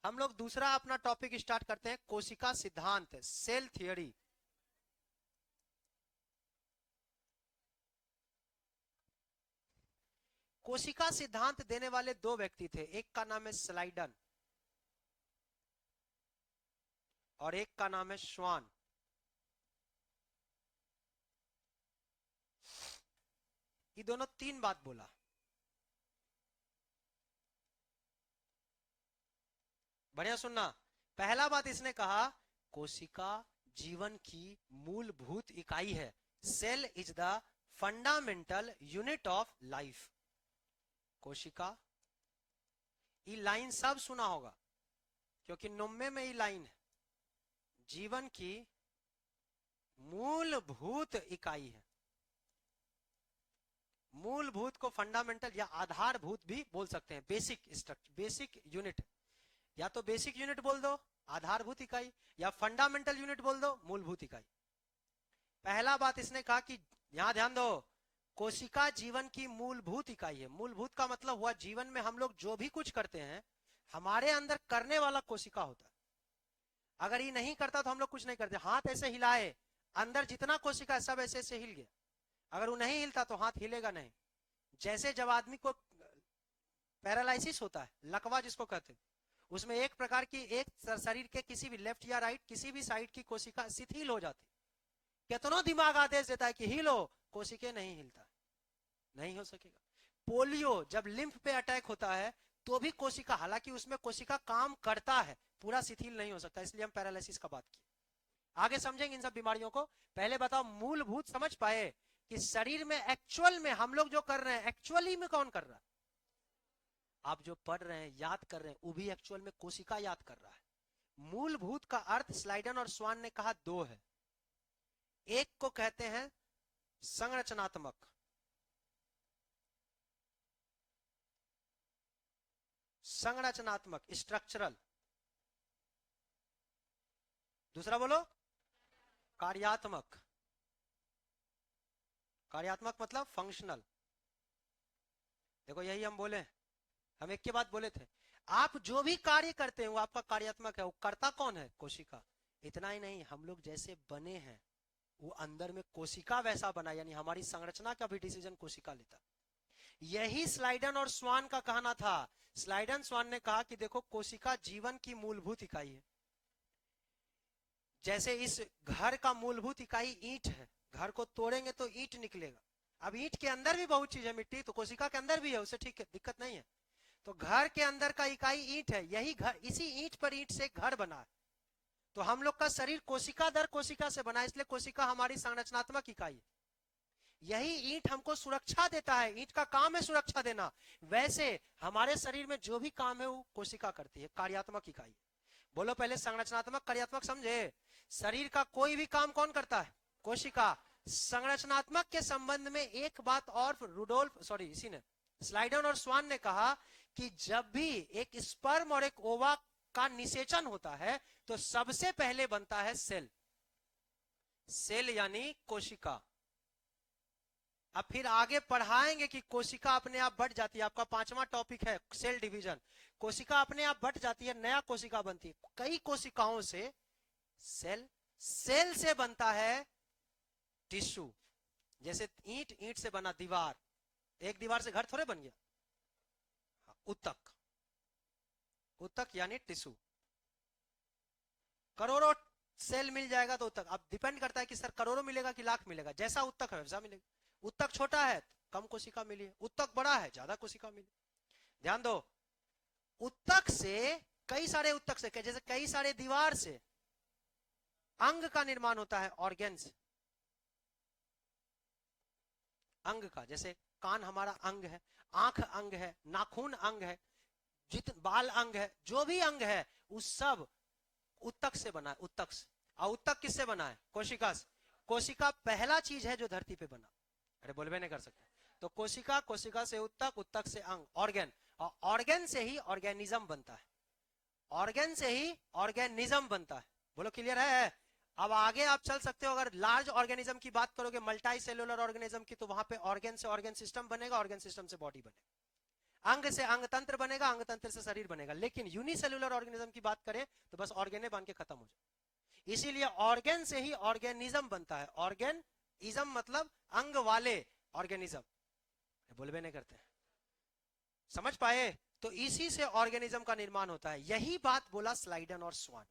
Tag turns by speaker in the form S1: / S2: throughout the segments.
S1: हम लोग दूसरा अपना टॉपिक स्टार्ट करते हैं, कोशिका सिद्धांत, सेल थियरी। कोशिका सिद्धांत देने वाले दो व्यक्ति थे, एक का नाम है स्लाइडन और एक का नाम है श्वान। ये दोनों तीन बात बोला। बढ़िया सुनना। पहला बात इसने कहा, कोशिका जीवन की मूलभूत इकाई है। Cell is the fundamental unit of life. कोशिका, ये लाइन सब सुना होगा क्योंकि 90 में ये लाइन है। जीवन की मूलभूत इकाई है। मूलभूत को फंडामेंटल या आधारभूत भी बोल सकते हैं, बेसिक स्ट्रक्चर, बेसिक यूनिट। या तो बेसिक यूनिट बोल दो आधारभूत इकाई, या फंडामेंटल यूनिट बोल दो मूलभूत इकाई। पहला बात इसने कहा कि यहां ध्यान दो, कोशिका जीवन की मूलभूत इकाई है। मूलभूत का मतलब हुआ जीवन में हम लोग जो भी कुछ करते हैं हमारे अंदर करने वाला कोशिका होता है। अगर ये नहीं करता तो हम लोग कुछ नहीं करते। हाथ ऐसे हिलाए, अंदर जितना कोशिका है सब ऐसे ऐसे हिल गया। अगर वो नहीं हिलता तो हाथ हिलेगा नहीं। जैसे जब आदमी को पैरालिसिस होता है, लकवा जिसको कहते हैं, उसमें एक प्रकार की एक शरीर के किसी भी लेफ्ट या राइट किसी भी साइड की कोशिका शिथिल हो जाती। कितना दिमाग आदेश देता है कि हिलो, कोशिके नहीं हिलता, नहीं हो सकेगा। पोलियो जब लिम्फ पे अटैक होता है तो भी कोशिका, हालांकि उसमें कोशिका काम करता है, पूरा शिथिल नहीं हो सकता, इसलिए हम पैरालिसिस का बात किए। आगे समझेंगे इन सब बीमारियों को। पहले बताओ, मूलभूत समझ पाए कि शरीर में एक्चुअल में हम लोग जो कर रहे हैं एक्चुअली में कौन कर रहा है? आप जो पढ़ रहे हैं, याद कर रहे हैं, वो भी एक्चुअल में कोशिका याद कर रहा है। मूलभूत का अर्थ स्लाइडन और स्वान ने कहा दो है। एक को कहते हैं संरचनात्मक, संरचनात्मक स्ट्रक्चरल। दूसरा बोलो कार्यात्मक। कार्यात्मक मतलब फंक्शनल। देखो यही हम बोले, हम एक के बाद बोले थे, आप जो भी कार्य करते हैं वो आपका कार्यात्मक है। वो करता कौन है? कोशिका। इतना ही नहीं, हम लोग जैसे बने हैं वो अंदर में कोशिका वैसा बना, यानी हमारी संरचना का भी डिसीजन कोशिका लेता। यही स्लाइडन और स्वान का कहना था। स्लाइडन स्वान ने कहा कि देखो, कोशिका जीवन की मूलभूत इकाई है। जैसे इस घर का मूलभूत इकाई ईंट है, घर को तोड़ेंगे तो ईंट निकलेगा। अब ईंट के अंदर भी बहुत चीज है, मिट्टी तो कोशिका के अंदर भी है, उसे ठीक है, दिक्कत नहीं है। तो घर के अंदर का इकाई ईंट है, यही घर, इसी ईंट पर ईंट से घर बना है। तो हम लोग का शरीर कोशिका दर कोशिका से बना है, इसलिए कोशिका हमारी संरचनात्मक इकाई है। यही ईंट हमको सुरक्षा देता है, ईंट का काम है सुरक्षा देना। वैसे हमारे शरीर में जो भी काम है वो कोशिका करती है, कार्यात्मक इकाई। बोलो पहले संरचनात्मक कार्यात्मक समझे। शरीर का कोई भी काम कौन करता है? कोशिका। संरचनात्मक के संबंध में एक बात और, रुडोल्फ सॉरी इसी ने, स्लाइडन और स्वान ने कहा कि जब भी एक स्पर्म और एक ओवा का निषेचन होता है तो सबसे पहले बनता है सेल। सेल यानी कोशिका। अब फिर आगे पढ़ाएंगे कि कोशिका अपने आप बढ़ जाती है। आपका 5वां टॉपिक है सेल डिवीजन। कोशिका अपने आप बढ़ जाती है, नया कोशिका बनती है। कई कोशिकाओं से सेल, सेल से बनता है टिश्यू। जैसे ईंट, ईंट से बना दीवार, एक दीवार से घर थोड़े बन गया। उत्तक, उत्तक यानी टिश्यू। करोड़ों सेल मिल जाएगा तो उत्तक। अब डिपेंड करता है कि सर करोड़ों मिलेगा कि लाख मिलेगा। जैसा उत्तक है वैसा मिलेगा। उत्तक छोटा है कम कोशिका मिली है, उत्तक बड़ा है ज्यादा कोशिका मिली। ध्यान दो, उत्तक से, कई सारे उत्तक से, जैसे कई सारे दीवार से अंग का निर्माण होता है, ऑर्गेन्स। अंग का, जैसे कान हमारा अंग है, आंख अंग है, नाखून अंग है, बाल अंग है, जो भी अंग है उस सब उत्तक से बना है, उत्तक से। और उत्तक किससे बना है? कोशिका से। कोशिका पहला चीज है जो धरती पे बना। अरे बोलबे नहीं कर सकते। तो कोशिका, कोशिका से उत्तक, उत्तक से अंग, ऑर्गेन, और ऑर्गेन से ही ऑर्गेनिज्म बनता है। ऑर्गेन से ही ऑर्गेनिज्म बनता है। बोलो क्लियर है? अब आगे आप चल सकते हो। अगर लार्ज ऑर्गेनिज्म की बात करोगे, मल्टी सेलुलर ऑर्गेनिज्म की, तो वहां पे ऑर्गेन से ऑर्गेन सिस्टम बनेगा, ऑर्गेन सिस्टम से बॉडी बनेगा। अंग से अंग तंत्र बनेगा, अंग तंत्र से शरीर बनेगा। लेकिन यूनिसेल्युलर ऑर्गेनिज्म की बात करें तो बस ऑर्गेने बन के खत्म हो जाए। इसीलिए ऑर्गेन से ही ऑर्गेनिज्म बनता है। ऑर्गेनिज्म मतलब अंग वाले ऑर्गेनिज्म, बोलबे नहीं करते, समझ पाए? तो इसी से ऑर्गेनिज्म का निर्माण होता है। यही बात बोला स्लाइडन और स्वान,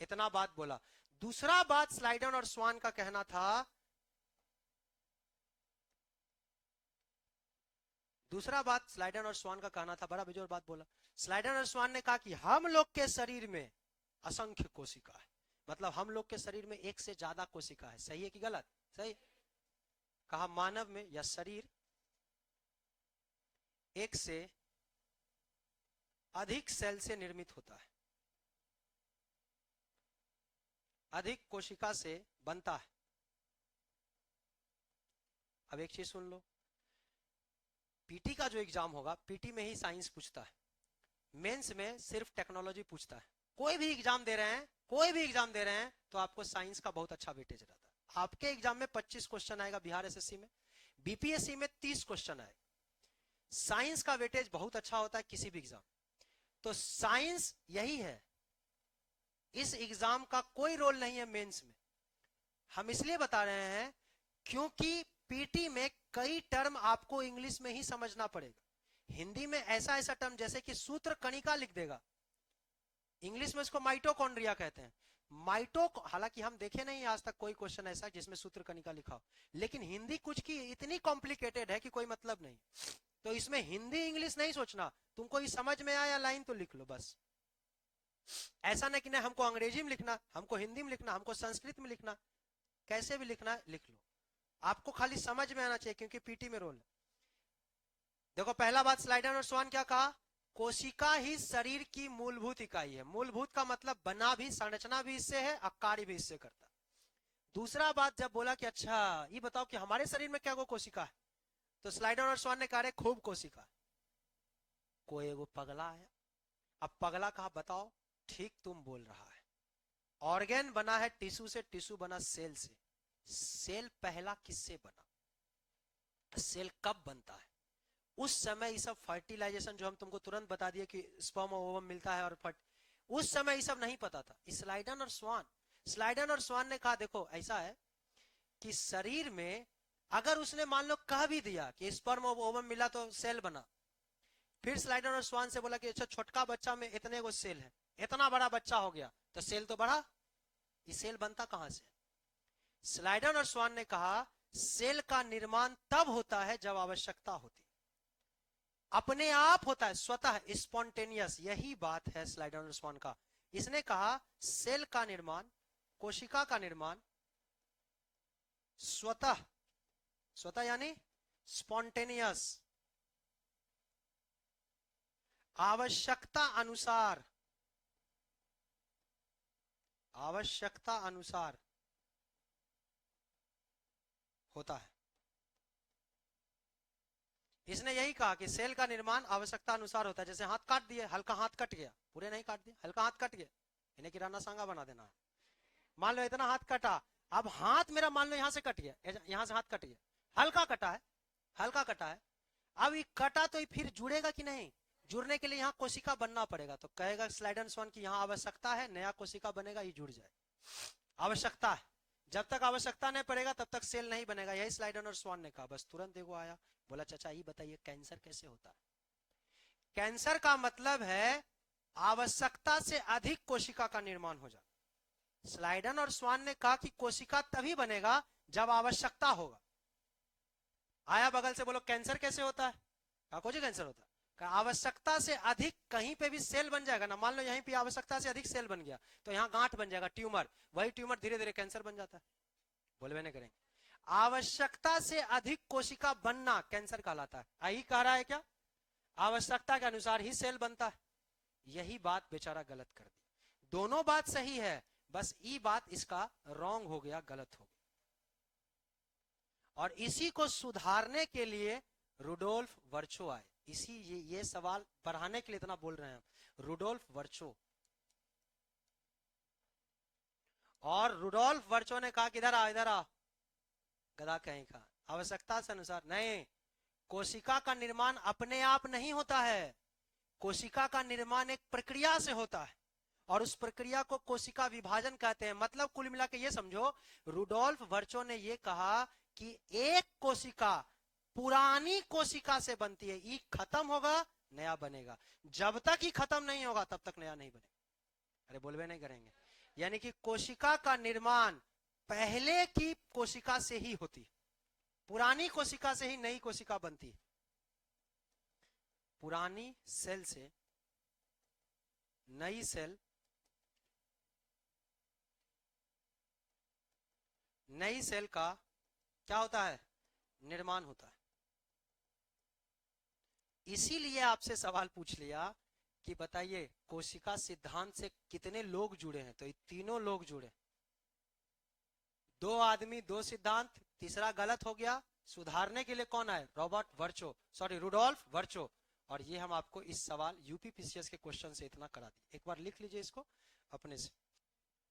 S1: इतना बात बोला। दूसरा बात स्लाइडन और स्वान का कहना था, दूसरा बात स्लाइडन और स्वान का कहना था, बड़ा बेजोर बात बोला। स्लाइडन और स्वान ने कहा कि हम लोग के शरीर में असंख्य कोशिका है, मतलब हम लोग के शरीर में एक से ज्यादा कोशिका है। सही है कि गलत? सही। कहा मानव में या शरीर एक से अधिक सेल से निर्मित होता है, अधिक कोशिका से बनता है। अब एक चीज सुन लो, पीटी का जो एग्जाम होगा, पीटी में ही साइंस पूछता है, मेंस में सिर्फ टेक्नोलॉजी पूछता है। कोई भी एग्जाम दे रहे हैं, कोई भी एग्जाम दे रहे हैं तो आपको साइंस का बहुत अच्छा वेटेज रहता है। आपके एग्जाम में 25 क्वेश्चन आएगा बिहार एसएससी में, बीपीएससी में 30 क्वेश्चन आएगा। साइंस का वेटेज बहुत अच्छा होता है किसी भी एग्जाम। तो साइंस यही है, इस एग्जाम का कोई रोल नहीं है मेंस में। हम इसलिए बता रहे हैं क्योंकि पीटी में कई टर्म आपको इंग्लिश में ही समझना पड़ेगा। हिंदी में ऐसा ऐसा टर्म जैसे कि सूत्र कणिका लिख देगा, इंग्लिश में इसको माइटोकॉन्ड्रिया कहते हैं। हालांकि हम देखे नहीं आज तक कोई क्वेश्चन ऐसा जिसमें सूत्र कणिका लिखा हो, लेकिन हिंदी कुछ की इतनी कॉम्प्लिकेटेड है कि कोई मतलब नहीं। तो इसमें हिंदी इंग्लिश नहीं सोचना, तुमको ये समझ में आया लाइन तो लिख लो बस। ऐसा नहीं कि नहीं हमको अंग्रेजी में लिखना, हमको हिंदी में लिखना, हमको संस्कृत में लिखना, कैसे भी लिखना है लिख लो, आपको खाली समझ में आना चाहिए, क्योंकि पीटी में रोल है। देखो पहला बात स्लाइडन और स्वान क्या कहा, कोशिका ही शरीर की मूलभूत इकाई है। मूलभूत का मतलब बना भी, संरचना भी इससे है, कार्य भी इससे करता। दूसरा बात जब बोला कि अच्छा ये बताओ कि हमारे शरीर में क्या कोशिका है, तो स्लाइडन और स्वान ने कहा खूब कोशिका। कोई एगो पगला है, अब पगला कहा बताओ, ठीक तुम बोल रहा है, ऑर्गेन बना है टिश्यू से, टिश्यू बना सेल से। सेल पहला किससे बना, सेल कब बनता है? उस समय ये सब फर्टिलाइजेशन जो हम तुमको तुरंत बता दिए कि स्पर्म और ओवम मिलता है, और उस समय ये सब नहीं पता था। स्लाइडन और स्वान ने कहा देखो ऐसा है कि शरीर में अगर उसने मान लो कह भी दिया कि स्पर्म और ओवम मिला तो सेल बना, फिर स्लाइडन और स्वान से बोला कि अच्छा छोटका बच्चा में इतने को सेल है, इतना बड़ा बच्चा हो गया तो सेल तो बढ़ा, ये सेल बनता कहां से? स्लाइडन और स्वान ने कहा सेल का निर्माण तब होता है जब आवश्यकता होती, अपने आप होता है, स्वतः स्पॉन्टेनियस। यही बात है स्लाइडन और स्वान का। इसने कहा सेल का निर्माण, कोशिका का निर्माण स्वतः, स्वतः यानी स्पॉन्टेनियस, आवश्यकता अनुसार, आवश्यकता अनुसार होता है। इसने यही कहा कि सेल का निर्माण आवश्यकता अनुसार होता है। जैसे हाथ काट दिए, हल्का हाथ कट गया, पूरे नहीं काट दिए, हल्का हाथ कट गया, इन्हें किराना सांगा बना देना है। मान लो इतना हाथ कटा, अब हाथ मेरा मान लो यहां से कट गया, यहां से हाथ कट गया, हल्का कटा है, हल्का कटा है। अब ये कटा तो ये फिर जुड़ेगा कि नहीं? जुड़ने के लिए यहाँ कोशिका बनना पड़ेगा। तो कहेगा स्लाइडन स्वान की यहाँ आवश्यकता है, नया कोशिका बनेगा, ये जुड़ जाए, आवश्यकता है। जब तक आवश्यकता नहीं पड़ेगा तब तक सेल नहीं बनेगा। यही स्लाइडन और स्वान ने कहा। बस तुरंत देखो आया, बोला चाचा ये बताइए कैंसर कैसे होता है? कैंसर का मतलब है आवश्यकता से अधिक कोशिका का निर्माण हो जाए। स्लाइडन और स्वान ने कहा कि कोशिका तभी बनेगा जब आवश्यकता होगा। आया बगल से बोलो कैंसर कैसे होता है? कहा कोई कैंसर होता है, आवश्यकता से अधिक कहीं पे भी सेल बन जाएगा ना, मान लो यहीं पे आवश्यकता से अधिक सेल बन गया तो यहाँ गांठ बन जाएगा, ट्यूमर, वही ट्यूमर धीरे धीरे कैंसर बन जाता है। बोलवे नहीं करेंगे। आवश्यकता से अधिक कोशिका बनना कैंसर कहलाता है। यही कह रहा है क्या? आवश्यकता के अनुसार ही सेल बनता है। यही बात बेचारा गलत कर दी। दोनों बात सही है, बस ये बात इसका रॉन्ग हो गया, गलत हो गया। और इसी को सुधारने के लिए रुडोल्फ वर्चो आए। इसी ये सवाल बढ़ाने के लिए इतना बोल रहे हैं, रुडोल्फ वर्चो। और रुडोल्फ वर्चो ने कहा कि इधर आ, इधर आ, गधा कहीं का, आवश्यकता से अनुसार नहीं, कोशिका का निर्माण अपने आप नहीं होता है, कोशिका का निर्माण एक प्रक्रिया से होता है और उस प्रक्रिया को कोशिका विभाजन कहते हैं। मतलब कुल मिला के ये समझो, रुडोल्फ वर्चो ने ये कहा कि एक कोशिका पुरानी कोशिका से बनती है, ई खत्म होगा नया बनेगा, जब तक ही खत्म नहीं होगा तब तक नया नहीं बनेगा। अरे बोलबे नहीं करेंगे। यानी कि कोशिका का निर्माण पहले की कोशिका से ही होती है, पुरानी कोशिका से ही नई कोशिका बनती है। पुरानी सेल से नई सेल, नई सेल का क्या होता है, निर्माण होता है। इसीलिए आपसे सवाल पूछ लिया कि बताइए कोशिका सिद्धांत से कितने लोग जुड़े हैं, तो ये तीनों लोग जुड़े। दो आदमी दो सिद्धांत, तीसरा गलत हो गया, सुधारने के लिए कौन आए, रुडोल्फ वर्चो। और ये हम आपको इस सवाल यूपीपीसीएस के क्वेश्चन से इतना करा दिए, एक बार लिख लीजिए इसको अपने से।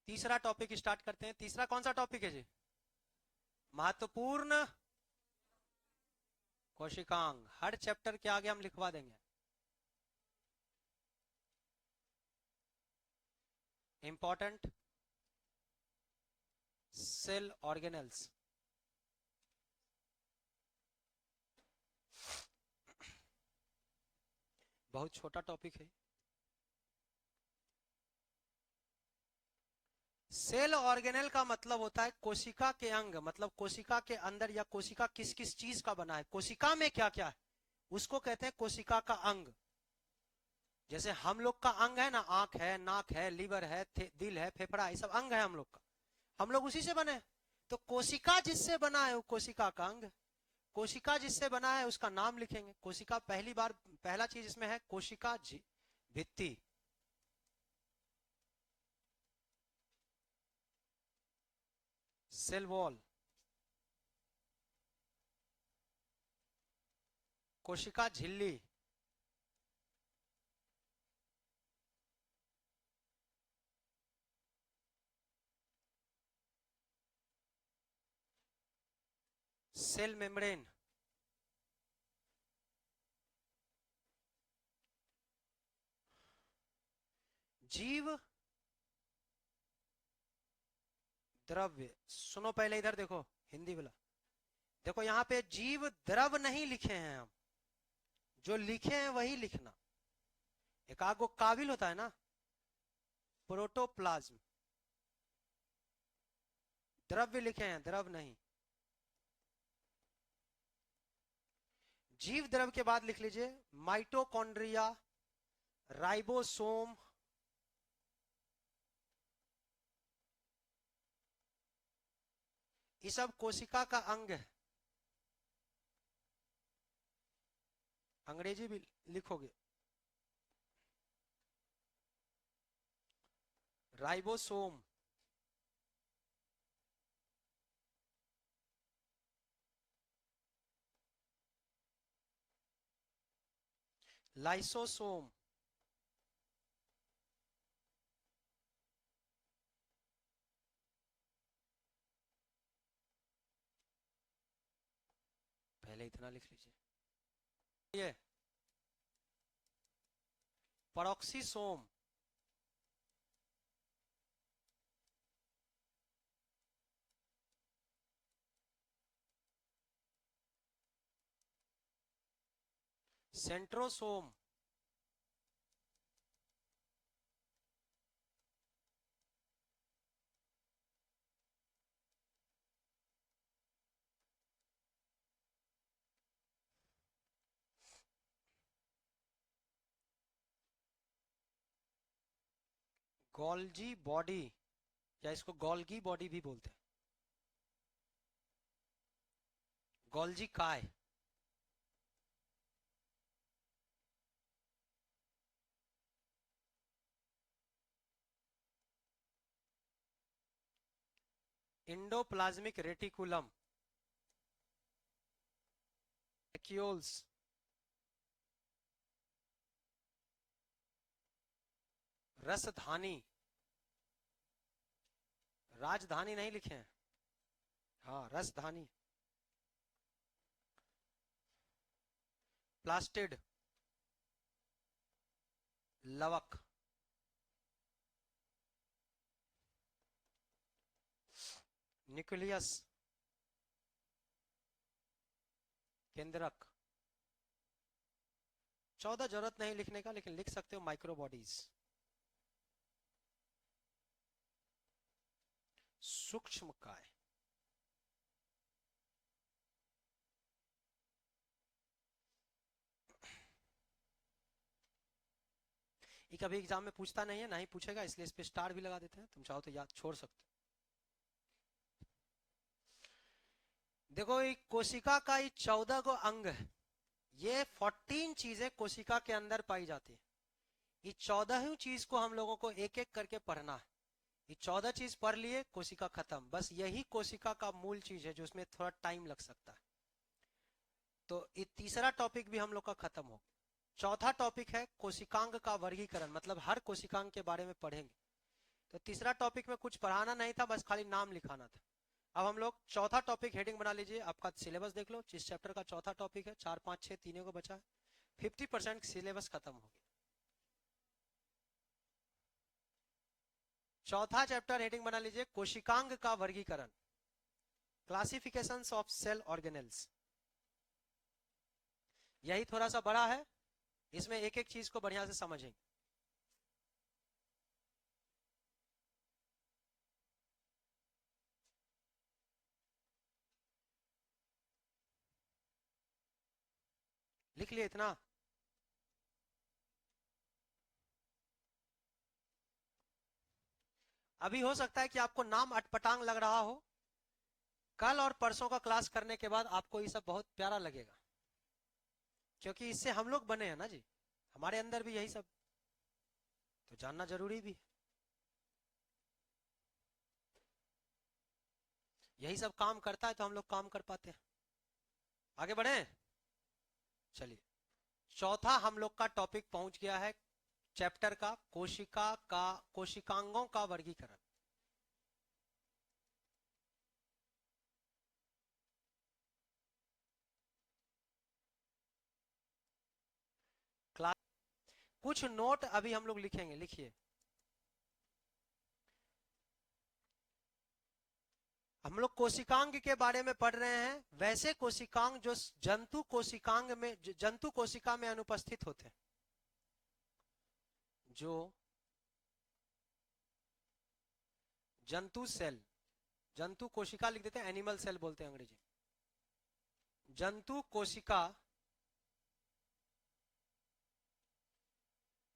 S1: तीसरा टॉपिक स्टार्ट करते हैं। तीसरा कौन सा टॉपिक है जी, महत्वपूर्ण कोशिकांग। हर चैप्टर के आगे हम लिखवा देंगे। Important cell organelles. बहुत छोटा टॉपिक है। सेल ऑर्गेनेल का मतलब होता है कोशिका के अंग, मतलब कोशिका के अंदर या कोशिका किस किस चीज का बना है, कोशिका में क्या क्या है, उसको कहते हैं कोशिका का अंग। जैसे हम लोग का अंग है ना, आंख है, नाक है, लीवर है, दिल है, फेफड़ा, ये सब अंग है हम लोग का, हम लोग उसी से बने। तो कोशिका जिससे बना है वो कोशिका का अंग। कोशिका जिससे बना है उसका नाम लिखेंगे। कोशिका पहला चीज इसमें है कोशिका भित्ति, सेल वॉल, कोशिका झिल्ली, सेल मेम्ब्रेन, जीव द्रव्य। सुनो पहले इधर देखो, हिंदी वाला देखो, यहाँ पे जीव द्रव नहीं लिखे हैं हम, जो लिखे हैं वही लिखना। एक आगो काबिल होता है ना, प्रोटोप्लाज्म, द्रव्य लिखे हैं, द्रव नहीं। जीव द्रव के बाद लिख लीजिए माइटोकॉन्ड्रिया, राइबोसोम, ये सब कोशिका का अंग है। अंग्रेजी भी लिखोगे, राइबोसोम, लाइसोसोम, पहले इतना लिख लीजिए, ये परोक्सीसोम, सेंट्रोसोम, गोल्जी बॉडी, या इसको गोल्गी बॉडी भी बोलते हैं, गोल्जी काय, इंडोप्लाज्मिक रेटिकुलम, एक्यूल्स, रसधानी, राजधानी नहीं लिखे हैं, हाँ रसधानी, प्लास्टिड, लवक, न्यूक्लियस, केंद्रक। 14 जरूरत नहीं लिखने का, लेकिन लिख सकते हो माइक्रो बॉडीज, सूक्ष्म काय। ये कभी एग्जाम में पूछता नहीं है, ना ही पूछेगा, इसलिए इस पे स्टार भी लगा देते हैं, तुम चाहो तो याद छोड़ सकते हो। देखो ये कोशिका का ये 14 को अंग है, ये 14 चीजें कोशिका के अंदर पाई जाती है। ये 14 चीज को हम लोगों को एक एक करके पढ़ना है। ये 14 चीज पढ़ लिए, कोशिका खत्म। बस यही कोशिका का मूल चीज है जो उसमें थोड़ा टाइम लग सकता है। तो ये तीसरा टॉपिक भी हम लोग का खत्म हो। चौथा टॉपिक है कोशिकांग का वर्गीकरण, मतलब हर कोशिकांग के बारे में पढ़ेंगे। तो तीसरा टॉपिक में कुछ पढ़ाना नहीं था, बस खाली नाम लिखाना था। अब हम लोग चौथा टॉपिक हेडिंग बना लीजिए, आपका सिलेबस देख लो, जिस चैप्टर का चौथा टॉपिक है, 4 5 6 तीनों को बचा है, 50% सिलेबस खत्म हो गया। चौथा चैप्टर हेडिंग बना लीजिए कोशिकांग का वर्गीकरण, क्लासिफिकेशंस ऑफ सेल ऑर्गेनेल्स। यही थोड़ा सा बड़ा है, इसमें एक एक चीज को बढ़िया से समझेंगे। लिख लिए इतना? अभी हो सकता है कि आपको नाम अटपटांग लग रहा हो, कल और परसों का क्लास करने के बाद आपको ये सब बहुत प्यारा लगेगा, क्योंकि इससे हम लोग बने हैं ना जी, हमारे अंदर भी यही सब तो जानना जरूरी भी है। यही सब काम करता है तो हम लोग काम कर पाते हैं। आगे बढ़े, चलिए। चौथा हम लोग का टॉपिक पहुंच गया है चैप्टर का, कोशिकांगों का वर्गीकरण। क्लास कुछ नोट अभी हम लोग लिखेंगे, लिखिए। हम लोग कोशिकांग के बारे में पढ़ रहे हैं, वैसे कोशिकांग जो जंतु कोशिका में अनुपस्थित होते हैं, जो जंतु सेल, जंतु कोशिका लिख देते हैं, एनिमल सेल बोलते हैं अंग्रेजी। जंतु कोशिका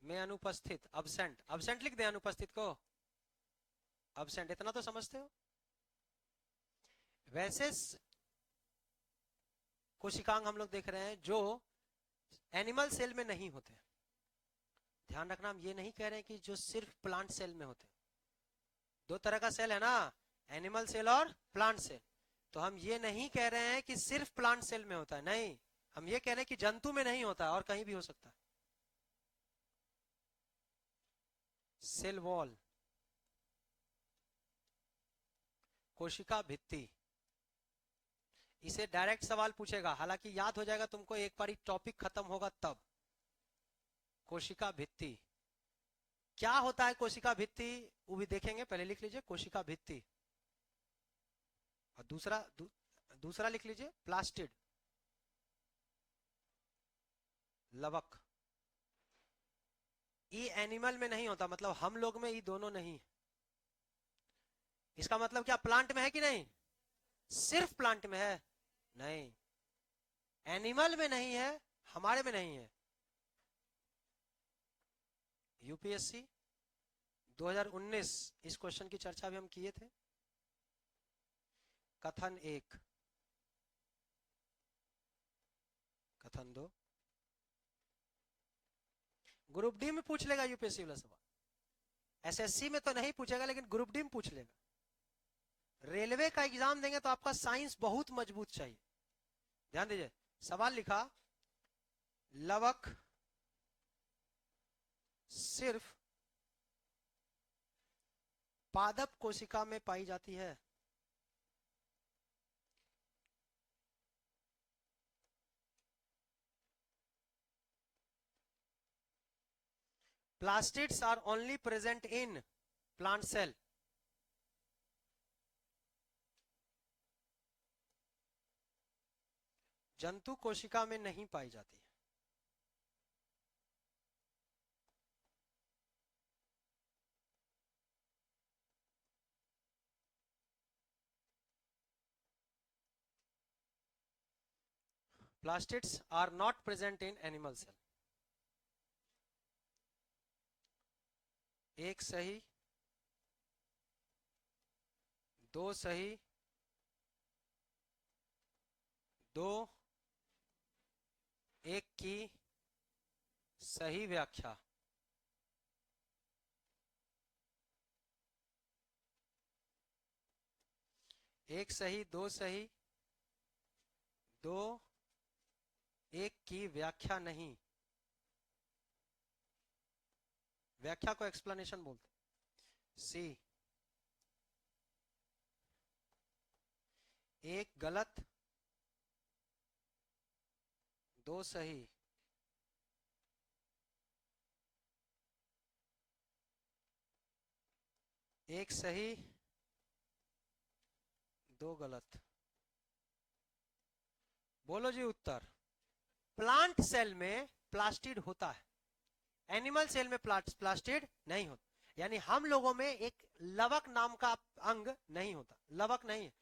S1: में अनुपस्थित, अब्सेंट, अब्सेंट लिख दे अनुपस्थित को, अब्सेंट, इतना तो समझते हो। वैसे कोशिकांग हम लोग देख रहे हैं जो एनिमल सेल में नहीं होते। ध्यान रखना, हम ये नहीं कह रहे हैं कि जो सिर्फ प्लांट सेल में होते। दो तरह का सेल है ना, एनिमल सेल और प्लांट सेल। तो हम ये नहीं कह रहे हैं कि सिर्फ प्लांट सेल में होता है, नहीं, हम ये कह रहे हैं कि जंतु में नहीं होता और कहीं भी हो सकता है। सेल वॉल, कोशिका भित्ति, इसे डायरेक्ट सवाल पूछेगा, हालांकि याद हो जाएगा तुमको एक बार टॉपिक खत्म होगा तब। कोशिका भित्ति क्या होता है, कोशिका भित्ति वो भी देखेंगे, पहले लिख लीजिए कोशिका भित्ति। और दूसरा लिख लीजिए प्लास्टिड, लवक। ये एनिमल में नहीं होता, मतलब हम लोग में ये दोनों नहीं। इसका मतलब क्या प्लांट में है कि नहीं? सिर्फ प्लांट में है? नहीं, एनिमल में नहीं है, हमारे में नहीं है। यूपीएससी 2019 इस क्वेश्चन की चर्चा भी हम किए थे। कथन 1, कथन 2, ग्रुप डी में पूछ लेगा यूपीएससी वाला सवाल। एसएससी में तो नहीं पूछेगा, लेकिन ग्रुप डी में पूछ लेगा। रेलवे का एग्जाम देंगे तो आपका साइंस बहुत मजबूत चाहिए। ध्यान दीजिए, सवाल लिखा, लवक सिर्फ पादप कोशिका में पाई जाती है। Plastids are only present in plant cell. जंतु कोशिका में नहीं पाई जाती। Plastids are not present in animal cell। एक सही, दो सही, दो, एक की सही व्याख्या। एक सही, दो सही, दो, एक की व्याख्या नहीं। व्याख्या को एक्सप्लेनेशन बोलते। सी, एक गलत, दो सही, एक सही, दो गलत। बोलो जी उत्तर। प्लांट सेल में प्लास्टिड होता है, एनिमल सेल में प्लास्टिड नहीं होता। यानी हम लोगों में एक लवक नाम का अंग नहीं होता, लवक नहीं है।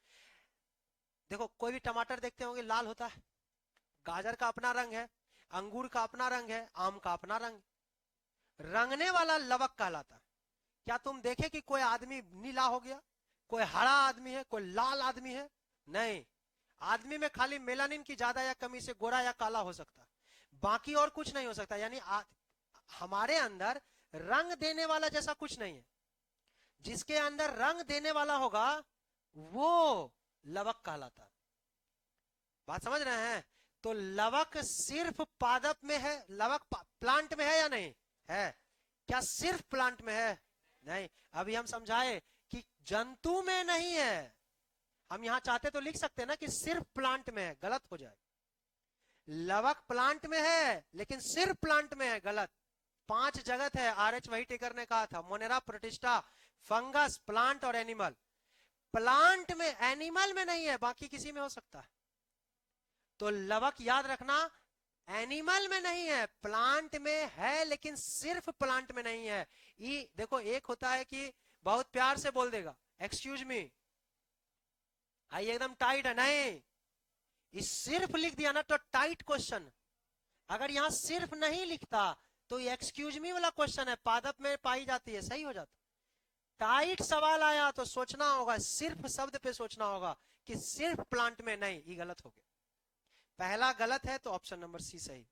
S1: देखो कोई भी टमाटर देखते होंगे लाल होता है, गाजर का अपना रंग है, अंगूर का अपना रंग है, आम का अपना रंग। रंगने वाला लवक कहलाता है। क्या तुम देखे कि कोई आदमी नीला हो गया, कोई हरा आदमी है, कोई लाल आदमी है? नहीं, आदमी में खाली मेलानिन की ज्यादा या कमी से गोरा या काला हो सकता है, बाकी और कुछ नहीं हो सकता। यानी हमारे अंदर रंग देने वाला जैसा कुछ नहीं है। जिसके अंदर रंग देने वाला होगा वो लवक कहलाता। बात समझ रहे हैं? तो लवक सिर्फ पादप में है, लवक प्लांट में है या नहीं है? क्या सिर्फ प्लांट में है? नहीं। अभी हम समझाए कि जंतु में नहीं है। हम यहां चाहते तो लिख सकते हैं ना कि सिर्फ प्लांट में है, गलत हो जाए। लवक प्लांट में है लेकिन सिर्फ प्लांट में है, गलत। 5 जगत है, RH व्हिटेकर ने कहा था, मोनेरा, प्रोटिस्टा, फंगस, प्लांट और एनिमल। प्लांट में, एनिमल में नहीं है, बाकी किसी में हो सकता है। तो लवक याद रखना, एनिमल में नहीं है, प्लांट में है, लेकिन सिर्फ प्लांट में नहीं है। देखो एक होता है कि बहुत प्यार से बोल देगा एक्सक्यूज मी, आई एकदम टाइट है, नहीं, इस सिर्फ लिख दिया ना तो टाइट क्वेश्चन। अगर यहां सिर्फ नहीं लिखता तो एक्सक्यूज मी वाला क्वेश्चन है, पादप में पाई जाती है, सही हो जाता। टाइट सवाल आया तो सोचना होगा, सिर्फ शब्द पे सोचना होगा कि सिर्फ प्लांट में नहीं, ये गलत हो गया। पहला गलत है तो ऑप्शन नंबर सी सही।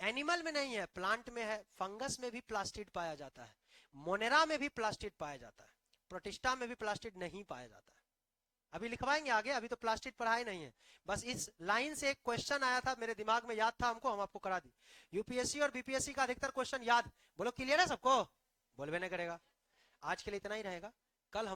S1: एनिमल में नहीं है, प्लांट में है। फंगस में भी प्लास्टिड पाया जाता है, मोनेरा में भी प्लास्टिड पाया जाता है, प्रोटिस्टा में भी प्लास्टिड नहीं पाया जाता है। अभी लिखवाएंगे आगे, अभी तो प्लास्टिड पढ़ाई नहीं है। बस इस लाइन से एक क्वेश्चन आया था, मेरे दिमाग में याद था हमको, हम आपको करा दी। यूपीएससी और बीपीएससी का अधिकतर क्वेश्चन याद। बोलो क्लियर है सबको? बोलबे नहीं करेगा। आज के लिए इतना ही रहेगा।